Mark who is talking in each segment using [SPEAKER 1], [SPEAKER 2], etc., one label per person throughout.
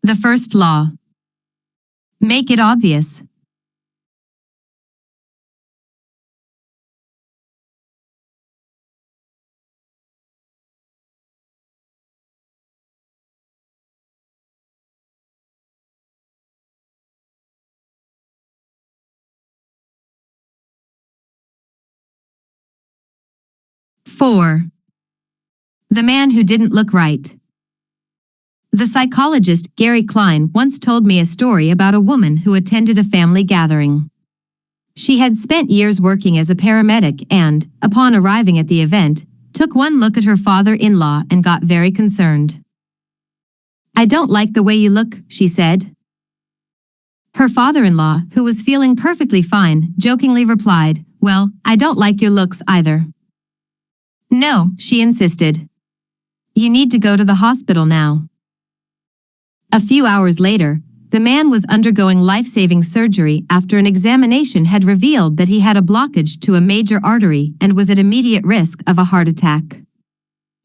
[SPEAKER 1] The first law. Make it obvious. Four. The man who didn't look right. The psychologist Gary Klein once told me a story about a woman who attended a family gathering. She had spent years working as a paramedic and, upon arriving at the event, took one look at her father-in-law and got very concerned. "I don't like the way you look," she said. Her father-in-law, who was feeling perfectly fine, jokingly replied, "Well, I don't like your looks either." "No," she insisted. "You need to go to the hospital now." A few hours later, the man was undergoing life-saving surgery after an examination had revealed that he had a blockage to a major artery and was at immediate risk of a heart attack.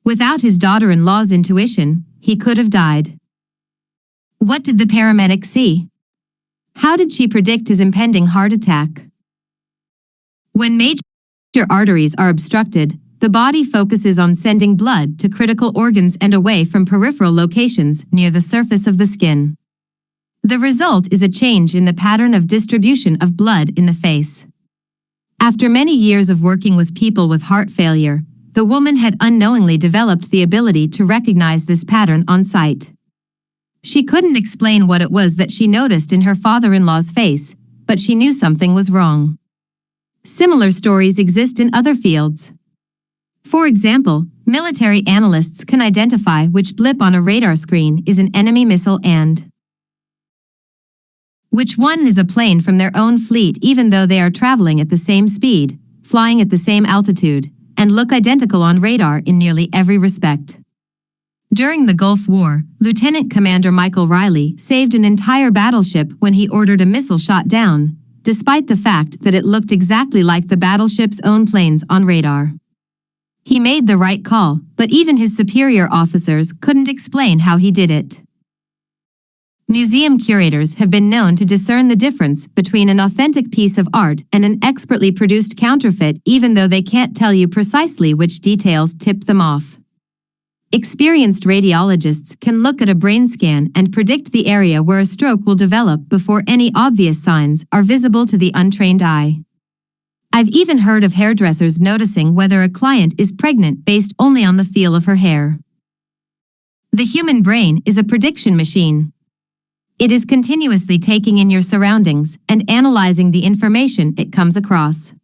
[SPEAKER 1] Without his daughter-in-law's intuition, he could have died. What did the paramedic see? How did she predict his impending heart attack? When major arteries are obstructed, the body focuses on sending blood to critical organs and away from peripheral locations near the surface of the skin. The result is a change in the pattern of distribution of blood in the face. After many years of working with people with heart failure, the woman had unknowingly developed the ability to recognize this pattern on sight. She couldn't explain what it was that she noticed in her father-in-law's face, but she knew something was wrong. Similar stories exist in other fields. For example, military analysts can identify which blip on a radar screen is an enemy missile and which one is a plane from their own fleet, even though they are traveling at the same speed, flying at the same altitude, and look identical on radar in nearly every respect. During the Gulf War, Lieutenant Commander Michael Riley saved an entire battleship when he ordered a missile shot down, despite the fact that it looked exactly like the battleship's own planes on radar. He made the right call, but even his superior officers couldn't explain how he did it. Museum curators have been known to discern the difference between an authentic piece of art and an expertly produced counterfeit, even though they can't tell you precisely which details tip them off. Experienced radiologists can look at a brain scan and predict the area where a stroke will develop before any obvious signs are visible to the untrained eye. I've even heard of hairdressers noticing whether a client is pregnant based only on the feel of her hair. The human brain is a prediction machine. It is continuously taking in your surroundings and analyzing the information it comes across.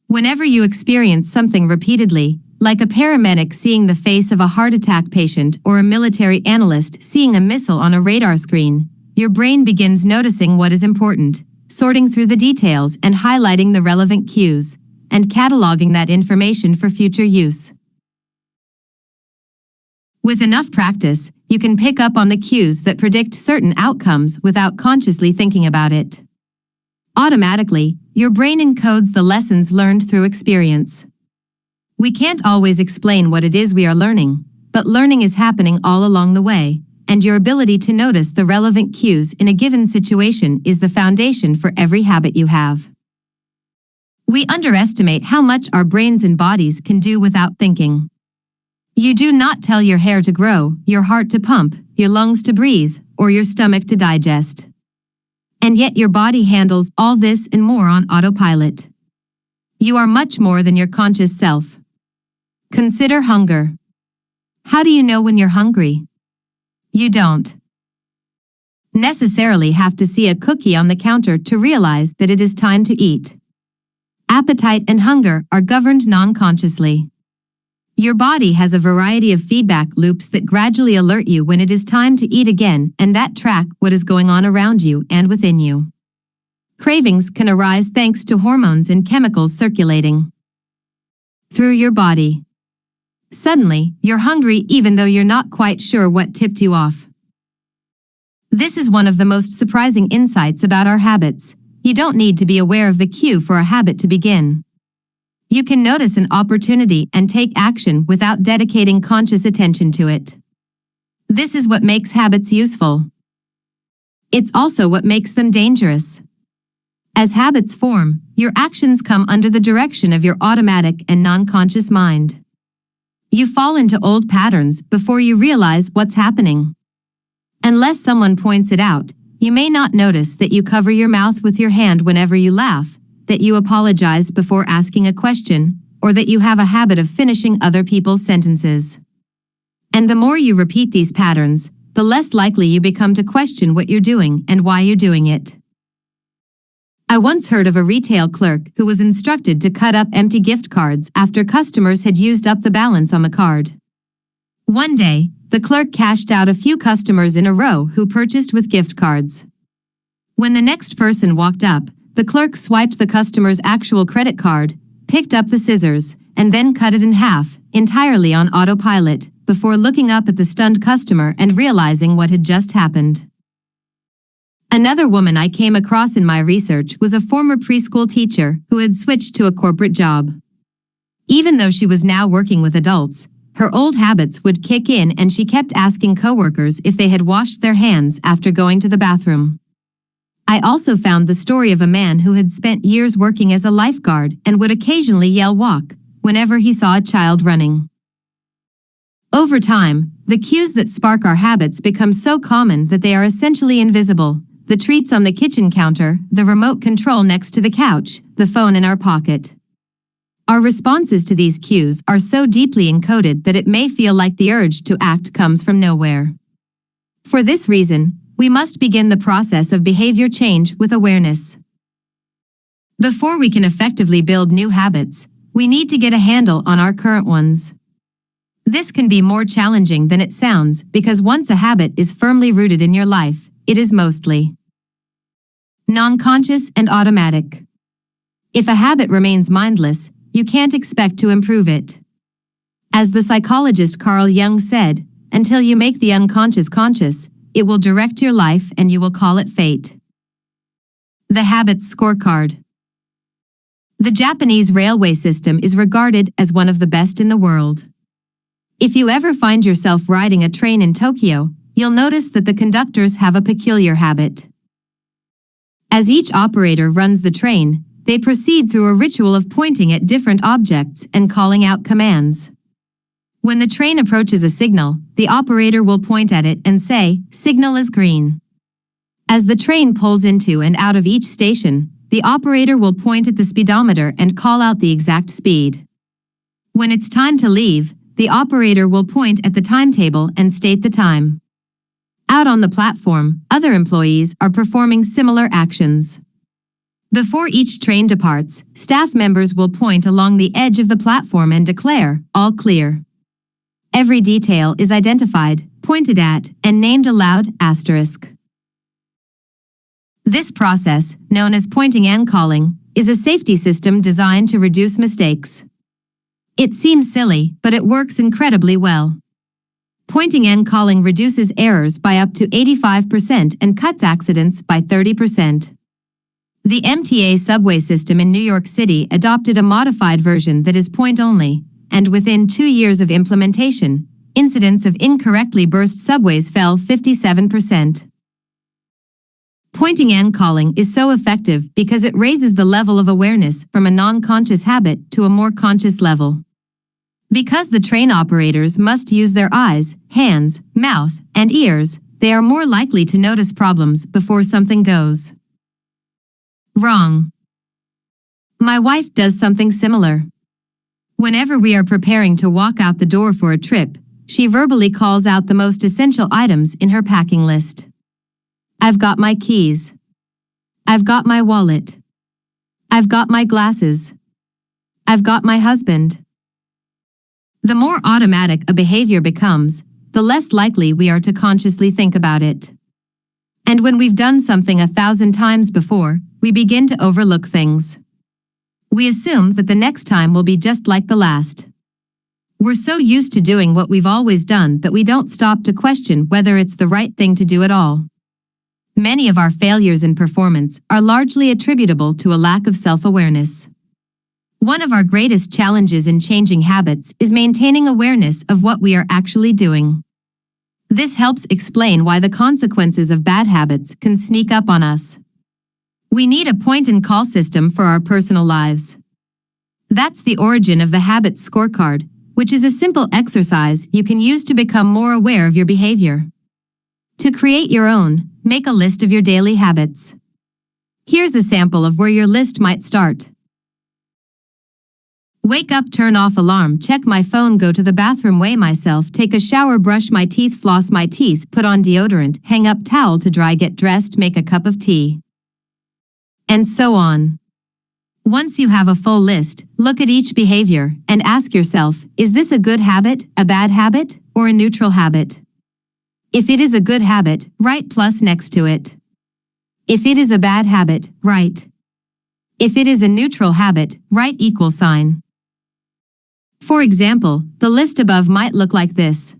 [SPEAKER 1] Whenever you experience something repeatedly, like a paramedic seeing the face of a heart attack patient or a military analyst seeing a missile on a radar screen, your brain begins noticing what is important, sorting through the details and highlighting the relevant cues, and cataloging that information for future use. With enough practice, you can pick up on the cues that predict certain outcomes without consciously thinking about it. Automatically, your brain encodes the lessons learned through experience. We can't always explain what it is we are learning, but learning is happening all along the way, and your ability to notice the relevant cues in a given situation is the foundation for every habit you have. We underestimate how much our brains and bodies can do without thinking. You do not tell your hair to grow, your heart to pump, your lungs to breathe, or your stomach to digest. And yet your body handles all this and more on autopilot. You are much more than your conscious self. Consider hunger. How do you know when you're hungry? You don't necessarily have to see a cookie on the counter to realize that it is time to eat. Appetite and hunger are governed non-consciously. Your body has a variety of feedback loops that gradually alert you when it is time to eat again and that track what is going on around you and within you. Cravings can arise thanks to hormones and chemicals circulating through your body. Suddenly, you're hungry even though you're not quite sure what tipped you off. This is one of the most surprising insights about our habits. You don't need to be aware of the cue for a habit to begin. You can notice an opportunity and take action without dedicating conscious attention to it. This is what makes habits useful. It's also what makes them dangerous. As habits form, your actions come under the direction of your automatic and non-conscious mind. You fall into old patterns before you realize what's happening. Unless someone points it out, you may not notice that you cover your mouth with your hand whenever you laugh, that you apologize before asking a question, or that you have a habit of finishing other people's sentences. And the more you repeat these patterns, the less likely you become to question what you're doing and why you're doing it. I once heard of a retail clerk who was instructed to cut up empty gift cards after customers had used up the balance on the card. One day, the clerk cashed out a few customers in a row who purchased with gift cards. When the next person walked up, the clerk swiped the customer's actual credit card, picked up the scissors, and then cut it in half, entirely on autopilot, before looking up at the stunned customer and realizing what had just happened. Another woman I came across in my research was a former preschool teacher who had switched to a corporate job. Even though she was now working with adults, her old habits would kick in and she kept asking coworkers if they had washed their hands after going to the bathroom. I also found the story of a man who had spent years working as a lifeguard and would occasionally yell "walk" whenever he saw a child running. Over time, the cues that spark our habits become so common that they are essentially invisible. The treats on the kitchen counter, the remote control next to the couch, the phone in our pocket. Our responses to these cues are so deeply encoded that it may feel like the urge to act comes from nowhere. For this reason, we must begin the process of behavior change with awareness. Before we can effectively build new habits, we need to get a handle on our current ones. This can be more challenging than it sounds because once a habit is firmly rooted in your life, it is mostly non-conscious and automatic. If a habit remains mindless, you can't expect to improve it. As the psychologist Carl Jung said, until you make the unconscious conscious, it will direct your life and you will call it fate. The Habits Scorecard. The Japanese railway system is regarded as one of the best in the world. If you ever find yourself riding a train in Tokyo, you'll notice that the conductors have a peculiar habit. As each operator runs the train, they proceed through a ritual of pointing at different objects and calling out commands. When the train approaches a signal, the operator will point at it and say, "Signal is green." As the train pulls into and out of each station, the operator will point at the speedometer and call out the exact speed. When it's time to leave, the operator will point at the timetable and state the time. Out on the platform, other employees are performing similar actions. Before each train departs, staff members will point along the edge of the platform and declare, "All clear." Every detail is identified, pointed at, and named aloud, asterisk. This process, known as pointing and calling, is a safety system designed to reduce mistakes. It seems silly, but it works incredibly well. Pointing and calling reduces errors by up to 85% and cuts accidents by 30%. The MTA subway system in New York City adopted a modified version that is point-only, and within 2 years of implementation, incidents of incorrectly berthed subways fell 57%. Pointing and calling is so effective because it raises the level of awareness from a non-conscious habit to a more conscious level. Because the train operators must use their eyes, hands, mouth, and ears, they are more likely to notice problems before something goes wrong. My wife does something similar. Whenever we are preparing to walk out the door for a trip, she verbally calls out the most essential items in her packing list. I've got my keys. I've got my wallet. I've got my glasses. I've got my husband. The more automatic a behavior becomes, the less likely we are to consciously think about it. And when we've done something 1,000 times before, we begin to overlook things. We assume that the next time will be just like the last. We're so used to doing what we've always done that we don't stop to question whether it's the right thing to do at all. Many of our failures in performance are largely attributable to a lack of self-awareness. One of our greatest challenges in changing habits is maintaining awareness of what we are actually doing. This helps explain why the consequences of bad habits can sneak up on us. We need a point-and-call system for our personal lives. That's the origin of the Habit Scorecard, which is a simple exercise you can use to become more aware of your behavior. To create your own, make a list of your daily habits. Here's a sample of where your list might start. Wake up, turn off alarm, check my phone, go to the bathroom, weigh myself, take a shower, brush my teeth, floss my teeth, put on deodorant, hang up towel to dry, get dressed, make a cup of tea. And so on. Once you have a full list, look at each behavior and ask yourself, is this a good habit, a bad habit, or a neutral habit? If it is a good habit, write plus next to it. If it is a bad habit, write. If it is a neutral habit, write equal sign. For example, the list above might look like this.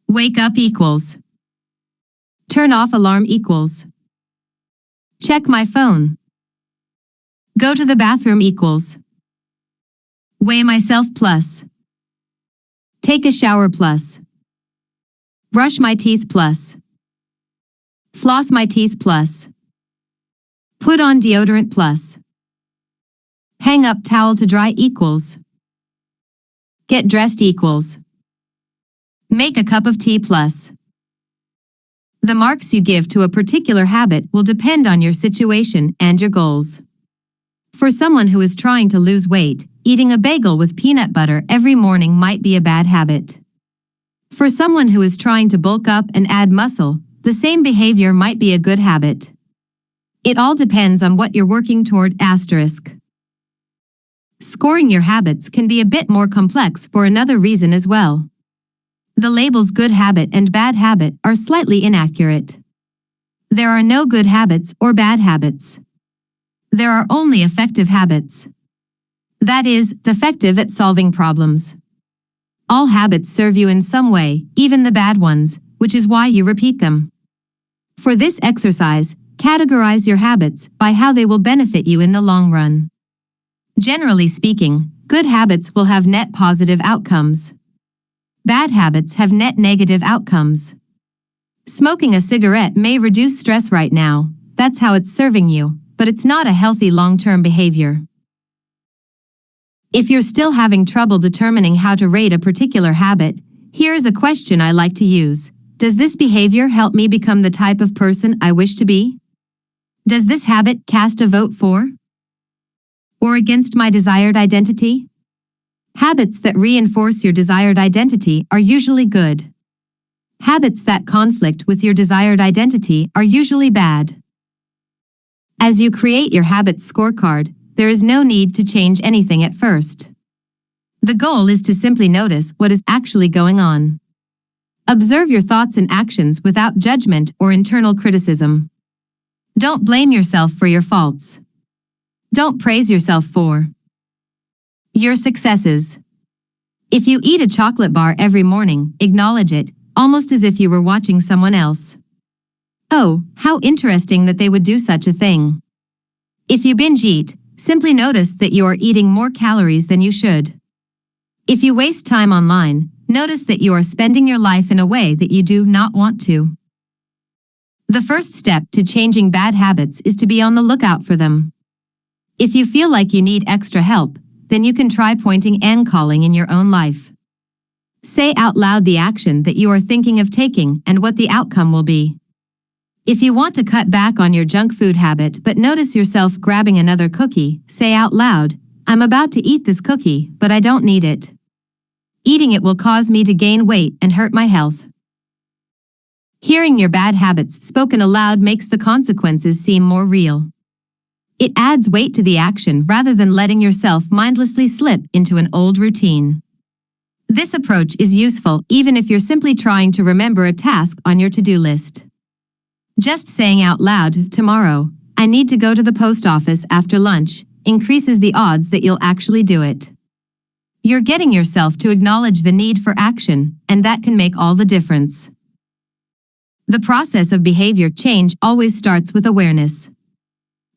[SPEAKER 1] Wake up equals. Turn off alarm equals. Check my phone. Go to the bathroom equals. Weigh myself plus. Take a shower plus. Brush my teeth plus. Floss my teeth plus. Put on deodorant plus. Hang up towel to dry equals. Get dressed equals. Make a cup of tea plus. The marks you give to a particular habit will depend on your situation and your goals. For someone who is trying to lose weight, eating a bagel with peanut butter every morning might be a bad habit. For someone who is trying to bulk up and add muscle, the same behavior might be a good habit. It all depends on what you're working toward. Scoring your habits can be a bit more complex for another reason as well. The labels good habit and bad habit are slightly inaccurate. There are no good habits or bad habits. There are only effective habits. That is, effective at solving problems. All habits serve you in some way, even the bad ones, which is why you repeat them. For this exercise, categorize your habits by how they will benefit you in the long run. Generally speaking, good habits will have net positive outcomes. Bad habits have net negative outcomes. Smoking a cigarette may reduce stress right now, that's how it's serving you, but it's not a healthy long-term behavior. If you're still having trouble determining how to rate a particular habit, here is a question I like to use. Does this behavior help me become the type of person I wish to be? Does this habit cast a vote for or against my desired identity? Habits that reinforce your desired identity are usually good. Habits that conflict with your desired identity are usually bad. As you create your habits scorecard, there is no need to change anything at first. The goal is to simply notice what is actually going on. Observe your thoughts and actions without judgment or internal criticism. Don't blame yourself for your faults. Don't praise yourself for your successes. If you eat a chocolate bar every morning, acknowledge it, almost as if you were watching someone else. Oh, how interesting that they would do such a thing. If you binge eat, simply notice that you are eating more calories than you should. If you waste time online, notice that you are spending your life in a way that you do not want to. The first step to changing bad habits is to be on the lookout for them. If you feel like you need extra help, then you can try pointing and calling in your own life. Say out loud the action that you are thinking of taking and what the outcome will be. If you want to cut back on your junk food habit but notice yourself grabbing another cookie, say out loud, I'm about to eat this cookie, but I don't need it. Eating it will cause me to gain weight and hurt my health. Hearing your bad habits spoken aloud makes the consequences seem more real. It adds weight to the action rather than letting yourself mindlessly slip into an old routine. This approach is useful even if you're simply trying to remember a task on your to-do list. Just saying out loud, tomorrow, I need to go to the post office after lunch, increases the odds that you'll actually do it. You're getting yourself to acknowledge the need for action, and that can make all the difference. The process of behavior change always starts with awareness.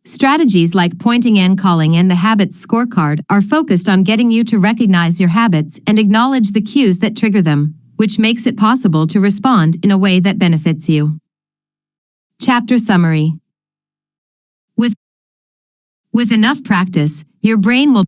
[SPEAKER 1] Strategies like pointing and calling and the habits scorecard are focused on getting you to recognize your habits and acknowledge the cues that trigger them, which makes it possible to respond in a way that benefits you. Chapter Summary. With enough practice, your brain will